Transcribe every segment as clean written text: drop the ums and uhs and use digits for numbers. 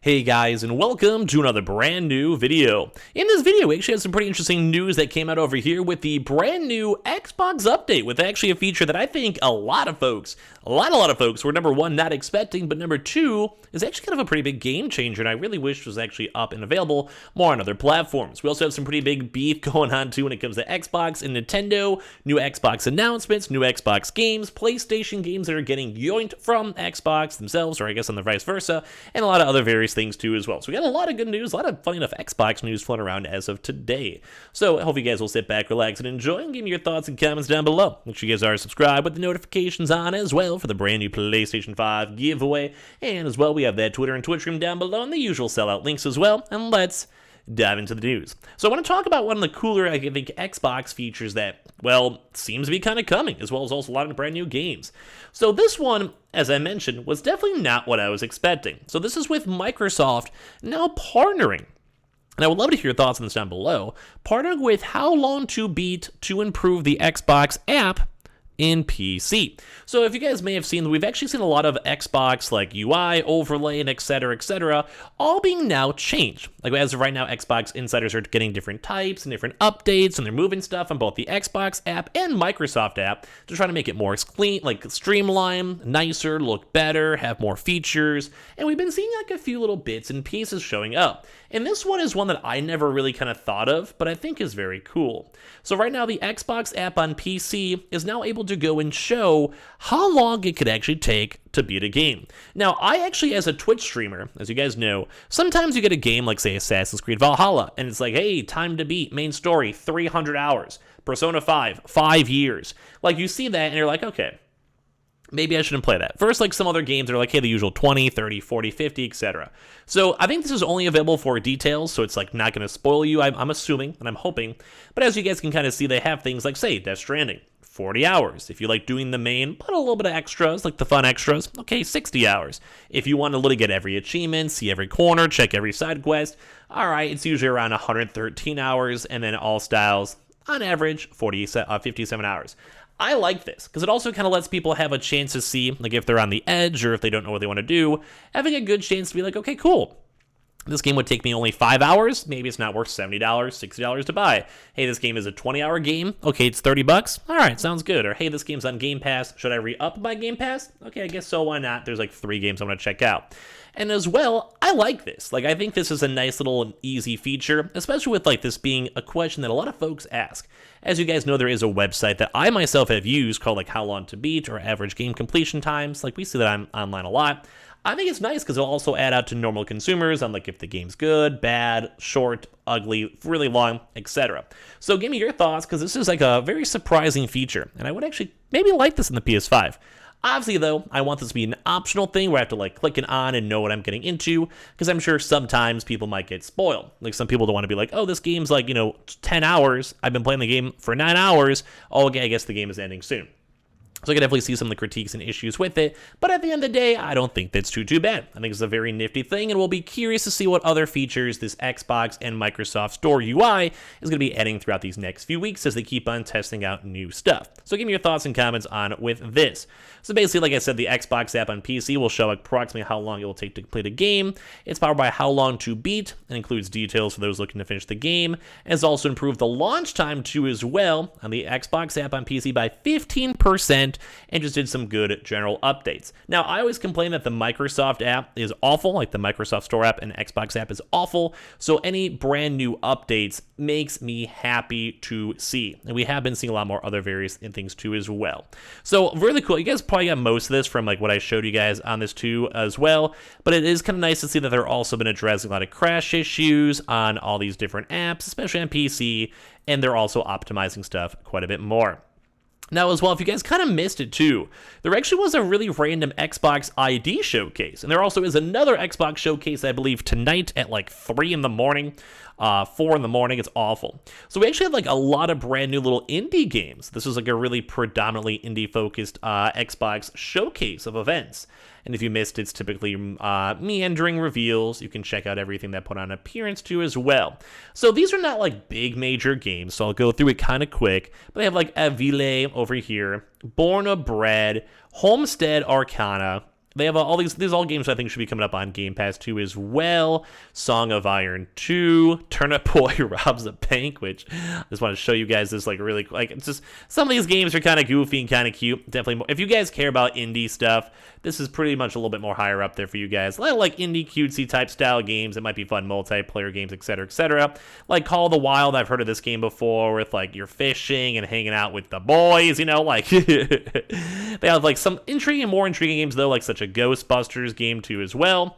Hey guys, and welcome to another brand new video. In this video, we actually have some pretty interesting news that came out over here with the brand new Xbox update, with actually a feature that I think a lot of folks were number one, not expecting, but number two, is actually kind of a pretty big game changer, and I really wish was actually up and available more on other platforms. We also have some pretty big beef going on too when it comes to Xbox and Nintendo, new Xbox announcements, new Xbox games, PlayStation games that are getting yoinked from Xbox themselves, or I guess on the vice versa, and a lot of other various things too as well. So we got a lot of good news, a lot of funny enough Xbox news floating around as of today. So I hope you guys will sit back, relax, and enjoy, and give me your thoughts and comments down below. Make sure you guys are subscribed with the notifications on as well for the brand new PlayStation 5 giveaway. And as well, we have that Twitter and Twitch room down below and the usual sellout links as well. And let's dive into the news. So I want to talk about one of the cooler, I think, Xbox features that, well, seems to be kind of coming, as well as also a lot of brand new games. So this one, as I mentioned, was definitely not what I was expecting. So this is with Microsoft now partnering, and I would love to hear your thoughts on this down below, partnering with How Long to Beat to improve the Xbox app in PC. So if you guys may have seen, we've actually seen a lot of Xbox like UI overlay and etc, all being now changed. Like as of right now, Xbox insiders are getting different types and different updates, and they're moving stuff on both the Xbox app and Microsoft app to try to make it more clean, like streamlined, nicer, look better, have more features. And we've been seeing like a few little bits and pieces showing up. And this one is one that I never really kind of thought of, but I think is very cool. So right now, the Xbox app on PC is now able to go and show how long it could actually take to beat a game. Now, I actually, as a Twitch streamer, as you guys know, sometimes you get a game like, say, Assassin's Creed Valhalla, and it's like, hey, time to beat, main story, 300 hours. Persona 5, 5 years. Like, you see that, and you're like, okay, maybe I shouldn't play that. First, like some other games are like, hey, the usual 20, 30, 40, 50, etc. So I think this is only available for details, so it's like not going to spoil you, I'm assuming, and I'm hoping. But as you guys can kind of see, they have things like, say, Death Stranding, 40 hours. If you like doing the main, but a little bit of extras, like the fun extras, okay, 60 hours. If you want to literally get every achievement, see every corner, check every side quest, all right, it's usually around 113 hours, and then all styles, on average, 57 hours. I like this, because it also kind of lets people have a chance to see, like if they're on the edge, or if they don't know what they want to do, having a good chance to be like, okay, cool. This game would take me only 5 hours. Maybe it's not worth $70, $60 to buy. Hey, this game is a 20-hour game. Okay, it's $30. All right, sounds good. Or hey, this game's on Game Pass. Should I re-up my Game Pass? Okay, I guess so. Why not? There's like 3 games I want to check out. And as well, I like this. Like, I think this is a nice little and easy feature, especially with like this being a question that a lot of folks ask. As you guys know, there is a website that I myself have used called like How Long to Beat or Average Game Completion Times. Like we see that I'm online a lot. I think it's nice because it'll also add out to normal consumers on like if the game's good, bad, short, ugly, really long, etc. So give me your thoughts, because this is like a very surprising feature, and I would actually maybe like this in the PS5. Obviously, though, I want this to be an optional thing where I have to like click it on and know what I'm getting into, because I'm sure sometimes people might get spoiled. Like some people don't want to be like, oh, this game's like, 10 hours. I've been playing the game for 9 hours. Oh, okay, I guess the game is ending soon. So I can definitely see some of the critiques and issues with it, but at the end of the day, I don't think that's too bad. I think it's a very nifty thing, and we'll be curious to see what other features this Xbox and Microsoft Store UI is going to be adding throughout these next few weeks as they keep on testing out new stuff. So give me your thoughts and comments on with this. So basically, like I said, the Xbox app on PC will show approximately how long it will take to complete a game. It's powered by How Long to Beat and includes details for those looking to finish the game. And it's also improved the launch time too as well on the Xbox app on PC by 15%. And just did some good general updates. Now, I always complain that the Microsoft app is awful, like the Microsoft Store app and Xbox app is awful, so any brand new updates makes me happy to see. And we have been seeing a lot more other various things too as well. So really cool. You guys probably got most of this from like what I showed you guys on this too as well, but it is kind of nice to see that they're also been addressing a lot of crash issues on all these different apps, especially on PC, and they're also optimizing stuff quite a bit more. Now, as well, if you guys kind of missed it too, there actually was a really random Xbox ID showcase. And there also is another Xbox showcase, I believe, tonight at like 3 in the morning, 4 in the morning. It's awful. So we actually had like a lot of brand new little indie games. This was like a really predominantly indie-focused Xbox showcase of events. And if you missed, it's typically meandering reveals. You can check out everything that put on appearance too as well. So these are not like big major games, so I'll go through it kind of quick. But they have like Avile over here, Born of Bread, Homestead Arcana, They have all these all games I think should be coming up on Game Pass too as well. Song of Iron 2, Turnip Boy Robs a Bank, which I just want to show you guys this like really like it's just some of these games are kind of goofy and kind of cute. Definitely more, if you guys care about indie stuff, this is pretty much a little bit more higher up there for you guys. Like indie cutesy type style games, it might be fun multiplayer games, etc., etc. Like Call of the Wild, I've heard of this game before with like you're fishing and hanging out with the boys, you know, like they have like some more intriguing games though, like such a Ghostbusters game too as well.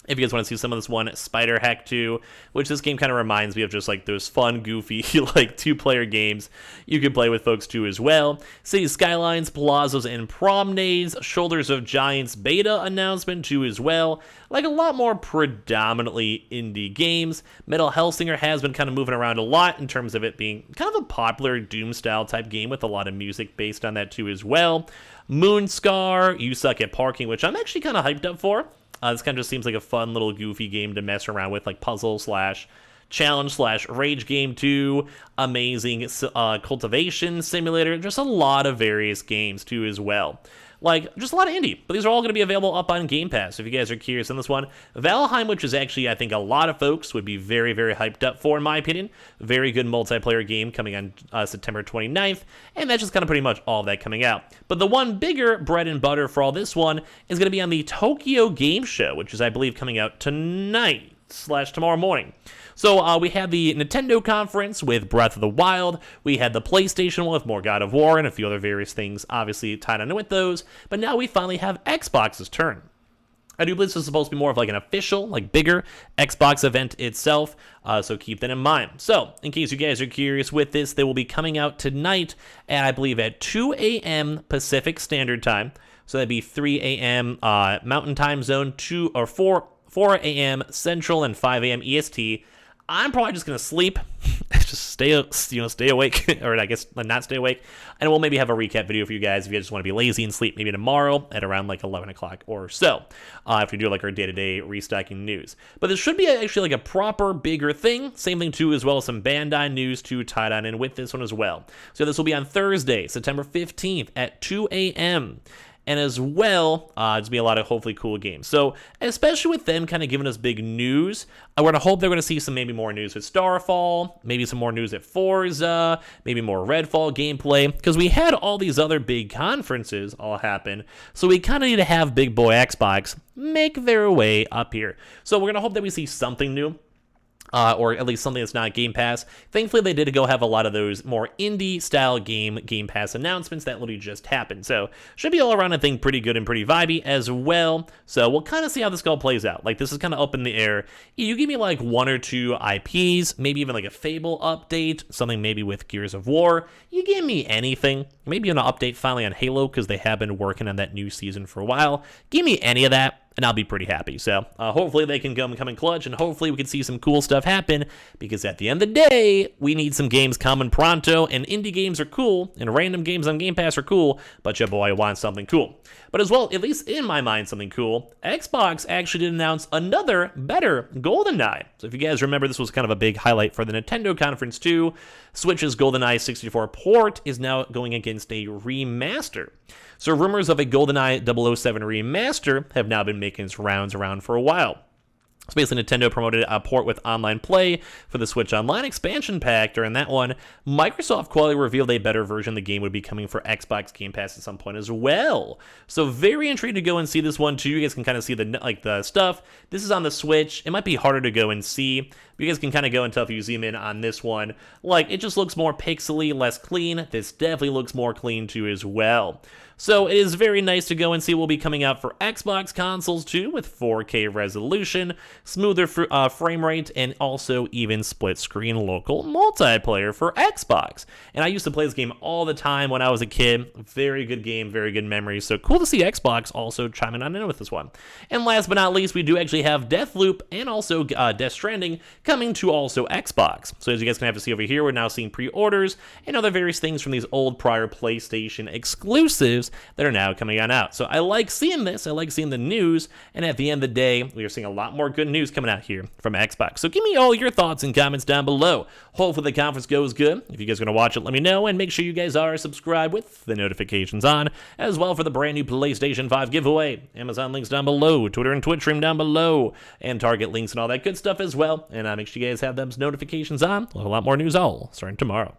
If you guys want to see some of this one, Spider Hack 2, which this game kind of reminds me of just like those fun, goofy, like two-player games you can play with folks too as well. Cities Skylines, Plazas, and Promenades, Shoulders of Giants beta announcement too as well. Like a lot more predominantly indie games. Metal Hellsinger has been kind of moving around a lot in terms of it being kind of a popular Doom-style type game with a lot of music based on that too as well. Moonscar, You Suck at Parking, which I'm actually kind of hyped up for. This kind of just seems like a fun little goofy game to mess around with, like puzzle / challenge / rage game 2, amazing cultivation simulator, just a lot of various games too as well. Like, just a lot of indie, but these are all going to be available up on Game Pass, if you guys are curious on this one. Valheim, which is actually, I think, a lot of folks would be very, very hyped up for, in my opinion. Very good multiplayer game coming on September 29th, and that's just kind of pretty much all of that coming out. But the one bigger bread and butter for all this one is going to be on the Tokyo Game Show, which is, I believe, coming out tonight / tomorrow morning. So we had the Nintendo conference with Breath of the Wild. We had the PlayStation one with more God of War and a few other various things obviously tied in with those. But now we finally have Xbox's turn. I do believe this is supposed to be more of like an official, like bigger Xbox event itself, so keep that in mind. So, in case you guys are curious with this, they will be coming out tonight, and I believe at 2 a.m. Pacific Standard Time. So that'd be 3 a.m. Mountain Time Zone, 4 a.m. Central, and 5 a.m. EST. I'm probably just gonna sleep, just stay awake, or I guess not stay awake, and we'll maybe have a recap video for you guys if you just want to be lazy and sleep maybe tomorrow at around like 11 o'clock or so, after we do like our day-to-day restocking news. But this should be actually like a proper bigger thing. Same thing too, as well as some Bandai news too tied on in with this one as well. So this will be on Thursday, September 15th at 2 a.m. And as well, it's be a lot of hopefully cool games. So, especially with them kind of giving us big news, we're going to hope they're going to see some maybe more news with Starfall, maybe some more news at Forza, maybe more Redfall gameplay, because we had all these other big conferences all happen, so we kind of need to have big boy Xbox make their way up here. So we're going to hope that we see something new. Or at least something that's not Game Pass. Thankfully, they did go have a lot of those more indie-style Game Pass announcements that literally just happened. So, should be all around, I think, pretty good and pretty vibey as well. So, we'll kind of see how this all plays out. Like, this is kind of up in the air. You give me, like, 1 or 2 IPs, maybe even, like, a Fable update, something maybe with Gears of War. You give me anything. Maybe an update finally on Halo, because they have been working on that new season for a while. Give me any of that, and I'll be pretty happy. So hopefully they can come in clutch, and hopefully we can see some cool stuff happen, because at the end of the day, we need some games coming pronto, and indie games are cool, and random games on Game Pass are cool, but your boy wants something cool. But as well, at least in my mind, something cool, Xbox actually did announce another better GoldenEye. So if you guys remember, this was kind of a big highlight for the Nintendo conference too. Switch's GoldenEye 64 port is now going against a remaster. So rumors of a GoldenEye 007 remaster have now been making its rounds around for a while. So basically, Nintendo promoted a port with online play for the Switch Online expansion pack. During that one, Microsoft quietly revealed a better version of the game would be coming for Xbox Game Pass at some point as well. So very intrigued to go and see this one too. You guys can kind of see the stuff. This is on the Switch. It might be harder to go and see. You guys can kind of go and tell if you zoom in on this one. Like, it just looks more pixely, less clean. This definitely looks more clean too as well. So it is very nice to go and see what will be coming out for Xbox consoles too, with 4K resolution, smoother frame rate, and also even split screen local multiplayer for Xbox. And I used to play this game all the time when I was a kid. Very good game, very good memories. So cool to see Xbox also chiming on in with this one. And last but not least, we do actually have Deathloop and also Death Stranding coming to also Xbox. So as you guys can have to see over here, we're now seeing pre-orders and other various things from these old prior PlayStation exclusives games that are now coming on out. So I like seeing this. I like seeing the news. And at the end of the day, we are seeing a lot more good news coming out here from Xbox. So give me all your thoughts and comments down below. Hopefully the conference goes good. If you guys are going to watch it, let me know. And make sure you guys are subscribed with the notifications on, as well for the brand new PlayStation 5 giveaway. Amazon links down below, Twitter and Twitch stream down below, and Target links and all that good stuff as well. And make sure you guys have those notifications on. A lot more news all starting tomorrow.